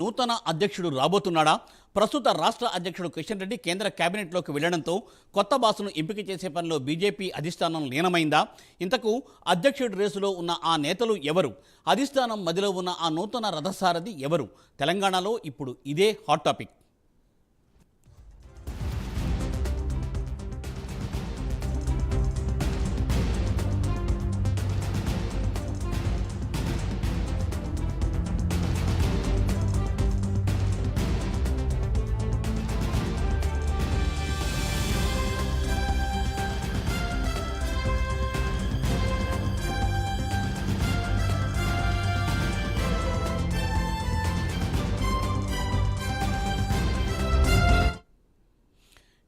నూతన అధ్యక్షుడు రాబోతున్నాడా? ప్రస్తుత రాష్ట్ర అధ్యక్షుడు కిషన్ రెడ్డి కేంద్ర కేబినెట్లోకి వెళ్లడంతో కొత్త బాసును ఎంపిక చేసే పనిలో బీజేపీ అధిష్టానం లీనమైందా? ఇంతకు అధ్యక్షుడి రేసులో ఉన్న ఆ నేతలు ఎవరు? అధిష్టానం మధ్యలో ఉన్న ఆ నూతన రథసారథి ఎవరు? తెలంగాణలో ఇప్పుడు ఇదే హాట్ టాపిక్.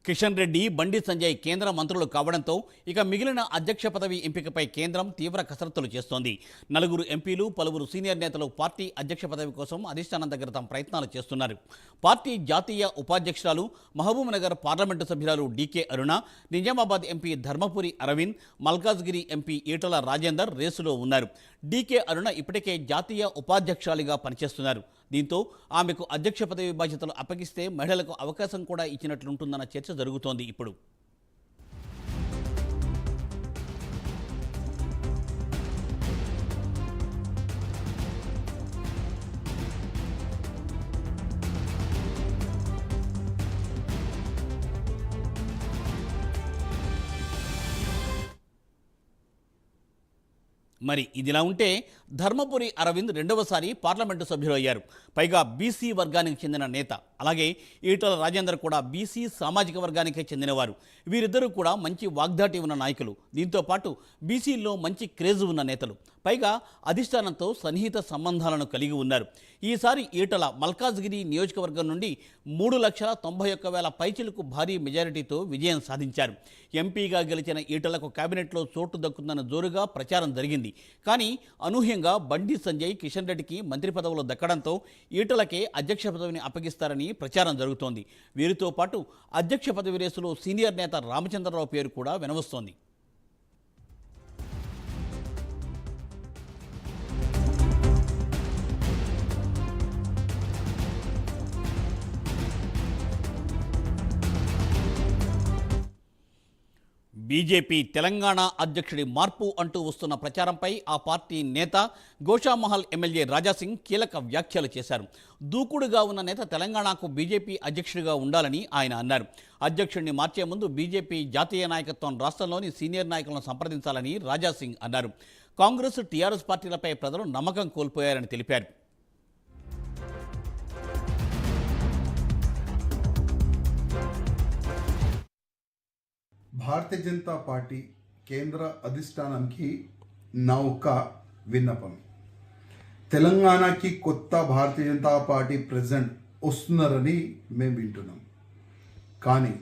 కిషన్ రెడ్డి, బండి సంజయ్ కేంద్ర మంత్రులు కావడంతో ఇక మిగిలిన అధ్యక్ష పదవి ఎంపికపై కేంద్రం తీవ్ర కసరత్తులు చేస్తోంది. 4 ఎంపీలు, పలువురు సీనియర్ నేతలు పార్టీ అధ్యక్ష పదవి కోసం అధిష్టానం దగ్గర తమ ప్రయత్నాలు చేస్తున్నారు. పార్టీ జాతీయ ఉపాధ్యక్షురాలు, మహబూబ్నగర్ పార్లమెంటు సభ్యురాలు డీకే అరుణ, నిజామాబాద్ ఎంపీ ధర్మపురి అరవింద్, మల్కాజ్గిరి ఎంపీ ఈటల రాజేందర్ రేసులో ఉన్నారు. డీకే అరుణ ఇప్పటికే జాతీయ ఉపాధ్యక్షురాలిగా పనిచేస్తున్నారు. దీంతో ఆమెకు అధ్యక్ష పదవి బాధ్యతలు అప్పగిస్తే మహిళలకు అవకాశం కూడా ఇచ్చినట్లుంటుందన్న చర్చ జరుగుతోంది ఇప్పుడు. మరి ఇదిలా ఉంటే ధర్మపురి అరవింద్ రెండవసారి పార్లమెంటు సభ్యులు అయ్యారు. పైగా బీసీ వర్గానికి చెందిన నేత. అలాగే ఈటల రాజేందర్ కూడా బీసీ సామాజిక వర్గానికే చెందినవారు. వీరిద్దరూ కూడా మంచి వాగ్దాటి ఉన్న నాయకులు. దీంతో పాటు బీసీల్లో మంచి క్రేజ్ ఉన్న నేతలు. పైగా అధిష్టానంతో సన్నిహిత సంబంధాలను కలిగి ఉన్నారు. ఈసారి ఈటల మల్కాజ్గిరి నియోజకవర్గం నుండి 3,91,000 పైచిలకు భారీ మెజారిటీతో విజయం సాధించారు. ఎంపీగా గెలిచిన ఈటలకు కేబినెట్లో చోటు దక్కుందన్న జోరుగా ప్రచారం జరిగింది. కానీ అనూహ్యంగా బండి సంజయ్, కిషన్ రెడ్డికి మంత్రి పదవులు దక్కడంతో ఈటలకే అధ్యక్ష పదవిని అప్పగిస్తారని ప్రచారం జరుగుతోంది. వీరితో పాటు అధ్యక్ష పదవి రేసులో సీనియర్ నేత రామచంద్రరావు పేరు కూడా వినవస్తోంది. బీజేపీ తెలంగాణ అధ్యక్షుడి మార్పు అంటూ వస్తున్న ప్రచారంపై ఆ పార్టీ నేత గోషామహల్ ఎమ్మెల్యే రాజాసింగ్ కీలక వ్యాఖ్యలు చేశారు. దూకుడుగా ఉన్న నేత తెలంగాణకు బీజేపీ అధ్యక్షుడిగా ఉండాలని ఆయన అన్నారు. అధ్యక్షుడిని మార్చే ముందు బీజేపీ జాతీయ నాయకత్వం రాష్ట్రంలోని సీనియర్ నాయకులను సంప్రదించాలని రాజాసింగ్ అన్నారు. కాంగ్రెస్, టీఆర్ఎస్ పార్టీలపై ప్రజలు నమ్మకం కోల్పోయారని తెలిపారు. భారతీయ జనతా పార్టీ కేంద్ర అధిష్టానానికి నా ఒక విన్నపం. తెలంగాణకి కొత్త భారతీయ జనతా పార్టీ ప్రెసిడెంట్ వస్తున్నారని మేము వింటున్నాం. కానీ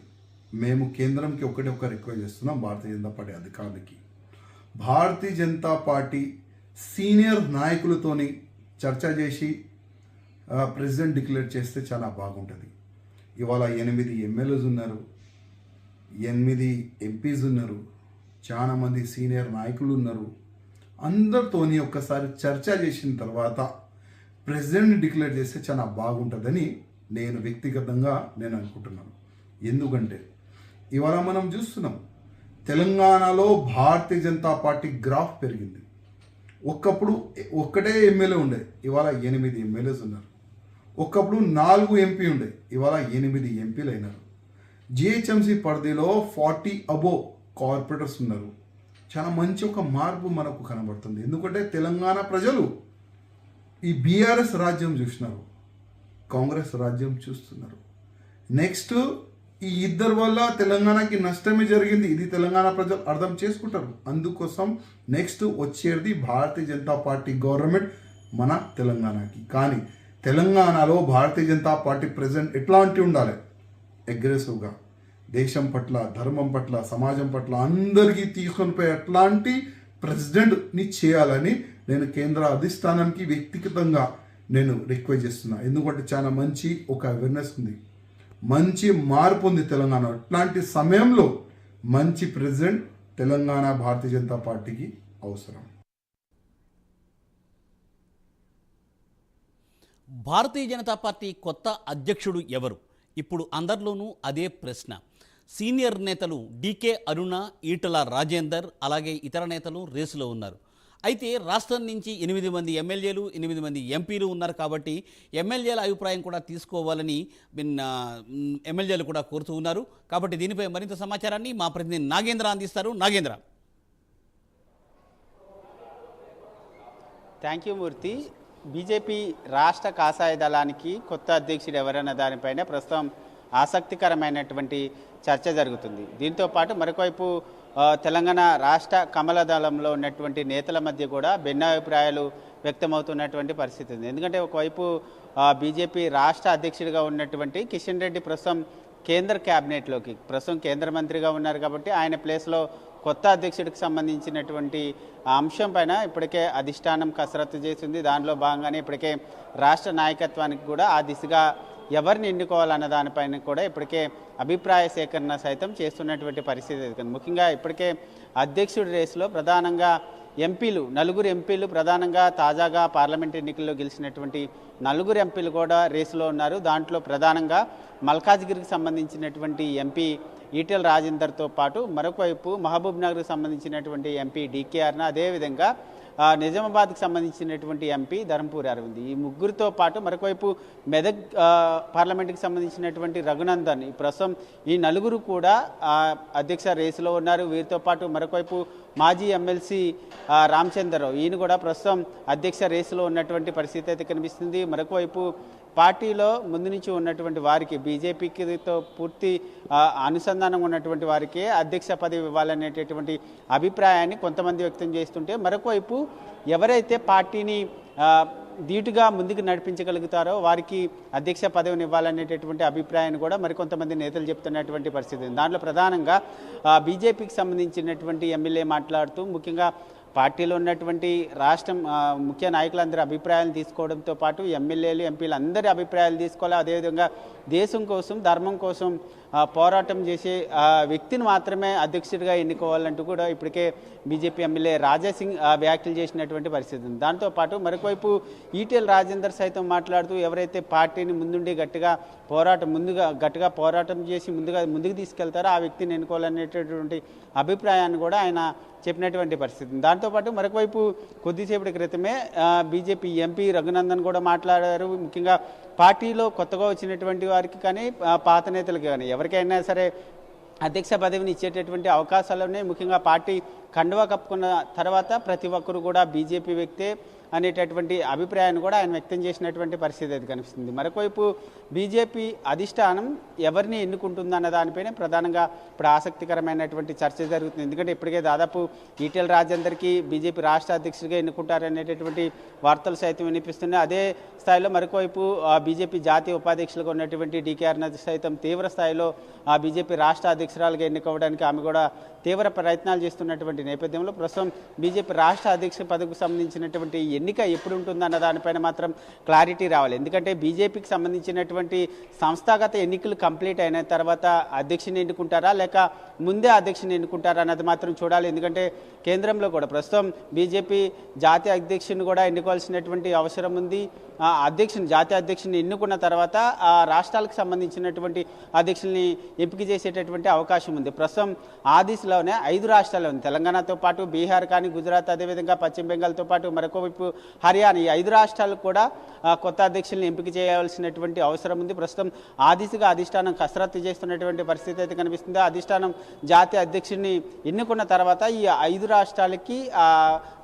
మేము కేంద్రంకి ఒక రిక్వెస్ట్ చేస్తున్నాం. భారతీయ జనతా పార్టీ అధికారులకి భారతీయ జనతా పార్టీ సీనియర్ నాయకులతోని చర్చ చేసి ప్రెసిడెంట్ డిక్లేర్ చేస్తే చాలా బాగుంటుంది. ఇవాళ 8 ఎమ్మెల్యేస్ ఉన్నారు, 8 ఎంపీస్ ఉన్నారు, చాలామంది సీనియర్ నాయకులు ఉన్నారు. అందరితోని ఒక్కసారి చర్చ చేసిన తర్వాత ప్రెసిడెంట్ని డిక్లేర్ చేస్తే చాలా బాగుంటుందని నేను వ్యక్తిగతంగా అనుకుంటున్నాను. ఎందుకంటే ఇవాళ మనం చూస్తున్నాం తెలంగాణలో భారతీయ జనతా పార్టీ గ్రాఫ్ పెరిగింది. ఒకప్పుడు ఒక్కటే ఎమ్మెల్యే ఉండే, ఇవాళ 8 ఎమ్మెల్యేస్ ఉన్నారు. ఒకప్పుడు 4 ఎంపీ ఉండే, ఇవాళ 8 ఎంపీలు అయినారు. జిహెచ్ఎంసీ పరిధిలో 40 అబోవ్ కార్పొరేటర్స్ ఉన్నారు. చాలా మంచి ఒక మార్పు మనకు కనబడుతుంది. ఎందుకంటే తెలంగాణ ప్రజలు ఈ బీఆర్ఎస్ రాజ్యం చూసినారు, కాంగ్రెస్ రాజ్యం చూస్తున్నారు. నెక్స్ట్ ఈ ఇద్దరు వల్ల తెలంగాణకి నష్టమే జరిగింది. ఇది తెలంగాణ ప్రజలు అర్థం చేసుకుంటారు. అందుకోసం నెక్స్ట్ వచ్చేది భారతీయ జనతా పార్టీ గవర్నమెంట్ మన తెలంగాణకి. కానీ తెలంగాణలో భారతీయ జనతా పార్టీ ప్రెసిడెంట్ ఎట్లాంటి ఉండాలి? అగ్రెసివ్గా దేశం పట్ల, ధర్మం పట్ల, సమాజం పట్ల అందరికీ తీసుకొని పోయి అట్లాంటి ప్రెసిడెంట్ని చేయాలని నేను కేంద్ర అధిష్టానానికి వ్యక్తిగతంగా రిక్వెస్ట్ చేస్తున్నా. ఎందుకంటే చాలా మంచి ఒక అవేర్నెస్ ఉంది, మంచి మార్పు ఉంది తెలంగాణ. అట్లాంటి సమయంలో మంచి ప్రెసిడెంట్ తెలంగాణ భారతీయ జనతా పార్టీకి అవసరం. భారతీయ జనతా పార్టీ కొత్త అధ్యక్షుడు ఎవరు? ఇప్పుడు అందరిలోనూ అదే ప్రశ్న. సీనియర్ నేతలు డీకే అరుణ, ఈటల రాజేందర్, అలాగే ఇతర నేతలు రేసులో ఉన్నారు. అయితే రాష్ట్రం నుంచి 8 మంది ఎమ్మెల్యేలు, 8 మంది ఎంపీలు ఉన్నారు కాబట్టి ఎమ్మెల్యేల అభిప్రాయం కూడా తీసుకోవాలని ఎమ్మెల్యేలు కూడా కోరుతూ ఉన్నారు. కాబట్టి దీనిపై మరింత సమాచారాన్ని మా ప్రతినిధి నాగేంద్ర అందిస్తారు. Nagendra. Thank you Murthy. BJP రాష్ట్ర కాషాయ దళానికి కొత్త అధ్యక్షుడు ఎవరన్న దానిపైన ప్రస్తుతం ఆసక్తికరమైనటువంటి చర్చ జరుగుతుంది. దీంతో పాటు మరొకవైపు తెలంగాణ రాష్ట్ర కమల దళంలో ఉన్నటువంటి నేతల మధ్య కూడా భిన్నాభిప్రాయాలు వ్యక్తమవుతున్నటువంటి పరిస్థితి ఉంది. ఎందుకంటే ఒకవైపు బీజేపీ రాష్ట్ర అధ్యక్షుడిగా ఉన్నటువంటి కిషన్ రెడ్డి ప్రస్తుతం కేంద్ర క్యాబినెట్లోకి కేంద్ర మంత్రిగా ఉన్నారు కాబట్టి ఆయన ప్లేస్లో కొత్త అధ్యక్షుడికి సంబంధించినటువంటి అంశం పైన ఇప్పటికే అధిష్టానం కసరత్తు చేసింది. దానిలో భాగంగానే ఇప్పటికే రాష్ట్ర నాయకత్వానికి కూడా ఆ దిశగా ఎవరిని ఎన్నుకోవాలన్న దానిపైన కూడా ఇప్పటికే అభిప్రాయ సేకరణ సైతం చేస్తున్నటువంటి పరిస్థితి. ముఖ్యంగా ఇప్పటికే అధ్యక్షుడి రేసులో ప్రధానంగా నలుగురు ఎంపీలు ప్రధానంగా తాజాగా పార్లమెంట్ ఎన్నికల్లో గెలిచినటువంటి నలుగురు ఎంపీలు కూడా రేసులో ఉన్నారు. దాంట్లో ప్రధానంగా మల్కాజ్గిరికి సంబంధించినటువంటి ఎంపీ ఈటెల రాజేందర్తో పాటు మరొకవైపు మహబూబ్ నగర్కి సంబంధించినటువంటి ఎంపీ డీకే అరుణ, అదేవిధంగా నిజామాబాద్కి సంబంధించినటువంటి ఎంపీ ధర్మపురి అరవింద్, ఈ ముగ్గురితో పాటు మరొకవైపు మెదక్ పార్లమెంట్కి సంబంధించినటువంటి రఘునందన్, ప్రస్తుతం ఈ నలుగురు కూడా అధ్యక్ష రేసులో ఉన్నారు. వీరితో పాటు మరొకవైపు మాజీ ఎమ్మెల్సీ రామచంద్రరావు, ఈయన కూడా ప్రస్తుతం అధ్యక్ష రేసులో ఉన్నటువంటి పరిస్థితి అయితే కనిపిస్తుంది. మరొకవైపు పార్టీలో ముందు నుంచి ఉన్నటువంటి వారికి, బీజేపీతో పూర్తి అనుసంధానం ఉన్నటువంటి వారికి అధ్యక్ష పదవి ఇవ్వాలనేటటువంటి అభిప్రాయాన్ని కొంతమంది వ్యక్తం చేస్తుంటే, మరొకవైపు ఎవరైతే పార్టీని ధీటుగా ముందుకు నడిపించగలుగుతారో వారికి అధ్యక్ష పదవిని ఇవ్వాలనేటటువంటి అభిప్రాయాన్ని కూడా మరికొంతమంది నేతలు చెప్తున్నటువంటి పరిస్థితి. దాంట్లో ప్రధానంగా బీజేపీకి సంబంధించినటువంటి ఎమ్మెల్యే మాట్లాడుతూ ముఖ్యంగా పార్టీలో ఉన్నటువంటి రాష్ట్రం ముఖ్య నాయకులందరి అభిప్రాయాలు తీసుకోవడంతో పాటు ఎమ్మెల్యేలు, ఎంపీలు అందరి అభిప్రాయాలు తీసుకోవాలి. అదేవిధంగా దేశం కోసం, ధర్మం కోసం పోరాటం చేసే వ్యక్తిని మాత్రమే అధ్యక్షుడిగా ఎన్నుకోవాలంటూ కూడా ఇప్పటికే బీజేపీ ఎమ్మెల్యే రాజాసింగ్ వ్యాఖ్యలు చేసినటువంటి పరిస్థితి ఉంది. దాంతోపాటు మరొకవైపు ఈటెల రాజేందర్ సైతం మాట్లాడుతూ ఎవరైతే పార్టీని ముందుండి గట్టిగా పోరాటం చేసి ముందుకు తీసుకెళ్తారో ఆ వ్యక్తిని ఎన్నుకోవాలనేటటువంటి అభిప్రాయాన్ని కూడా ఆయన చెప్పినటువంటి పరిస్థితి. దాంతోపాటు మరొకవైపు కొద్దిసేపటి క్రితమే బీజేపీ ఎంపీ రఘునందన్ కూడా మాట్లాడారు. ముఖ్యంగా పార్టీలో కొత్తగా వచ్చినటువంటి వారికి కానీ పాత నేతలకు కానీ ఎవరికైనా సరే అధ్యక్ష పదవిని ఇచ్చేటటువంటి అవకాశాలనే, ముఖ్యంగా పార్టీ కండువా కప్పుకున్న తర్వాత ప్రతి ఒక్కరు కూడా బీజేపీ వ్యక్తే అనేటటువంటి అభిప్రాయాన్ని కూడా ఆయన వ్యక్తం చేసినటువంటి పరిస్థితి అయితే కనిపిస్తుంది. మరొకవైపు బీజేపీ అధిష్టానం ఎవరిని ఎన్నుకుంటుందన్న దానిపైన ప్రధానంగా ఇప్పుడు ఆసక్తికరమైనటువంటి చర్చ జరుగుతుంది. ఎందుకంటే ఇప్పటికే దాదాపు ఈటెల రాజేందర్కి బీజేపీ రాష్ట్ర అధ్యక్షుడిగా ఎన్నుకుంటారనేటటువంటి వార్తలు సైతం వినిపిస్తున్నాయి. అదే స్థాయిలో మరొకవైపు బీజేపీ జాతీయ ఉపాధ్యక్షులుగా ఉన్నటువంటి డీకే అరుణ సైతం తీవ్ర స్థాయిలో బీజేపీ రాష్ట్ర అధ్యక్షురాలుగా ఎన్నుకోవడానికి ఆమె కూడా తీవ్ర ప్రయత్నాలు చేస్తున్నటువంటి నేపథ్యంలో ప్రస్తుతం బీజేపీ రాష్ట్ర అధ్యక్ష పదవికి సంబంధించినటువంటి ఎన్నిక ఎప్పుడు ఉంటుందన్న దానిపైన మాత్రం క్లారిటీ రావాలి. ఎందుకంటే బీజేపీకి సంబంధించినటువంటి సంస్థాగత ఎన్నికలు కంప్లీట్ అయిన తర్వాత అధ్యక్షుని ఎన్నుకుంటారా లేక ముందే అధ్యక్షుని ఎన్నుకుంటారా అన్నది మాత్రం చూడాలి. ఎందుకంటే కేంద్రంలో కూడా ప్రస్తుతం బీజేపీ జాతీయ అధ్యక్షుని కూడా ఎన్నుకోవాల్సినటువంటి అవసరం ఉంది. జాతీయ అధ్యక్షుని ఎన్నుకున్న తర్వాత ఆ రాష్ట్రాలకు సంబంధించినటువంటి అధ్యక్షుల్ని ఎంపిక చేసేటటువంటి అవకాశం ఉంది. ప్రస్తుతం ఆ దిశలోనే 5 రాష్ట్రాలు ఉంది, తెలంగాణతో పాటు బీహార్ కానీ, గుజరాత్, అదేవిధంగా పశ్చిమ బెంగాల్తో పాటు మరొకవైపు హర్యానా, ఈ 5 రాష్ట్రాలకు కూడా కొత్త అధ్యక్షుల్ని ఎంపిక చేయాల్సినటువంటి అవసరం ఉంది. ప్రస్తుతం ఆ దిశగా అధిష్టానం కసరత్తు చేస్తున్నటువంటి పరిస్థితి అయితే కనిపిస్తుంది. అధిష్టానం జాతీయ అధ్యక్షుడిని ఎన్నుకున్న తర్వాత ఈ 5 రాష్ట్రాలకి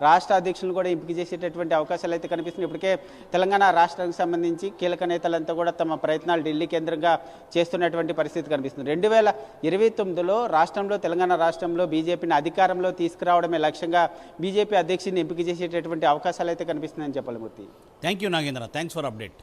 రాష్ట్ర అధ్యక్షులను కూడా ఎంపిక చేసేటటువంటి అవకాశాలు అయితే కనిపిస్తుంది. ఇప్పటికే తెలంగాణ రాష్ట్రానికి సంబంధించి కీలక నేతలంతా కూడా తమ ప్రయత్నాలు ఢిల్లీ కేంద్రంగా చేస్తున్నటువంటి పరిస్థితి కనిపిస్తుంది. 2029లో తెలంగాణ రాష్ట్రంలో బీజేపీని అధికారంలో తీసుకురావడమే లక్ష్యంగా బీజేపీ అధ్యక్షుడిని ఎంపిక చేసేటటువంటి అవకాశాలు అయితే కనిపిస్తుందని చెప్పాలి. Murthy. Thank you Nagendra. Thanks for update.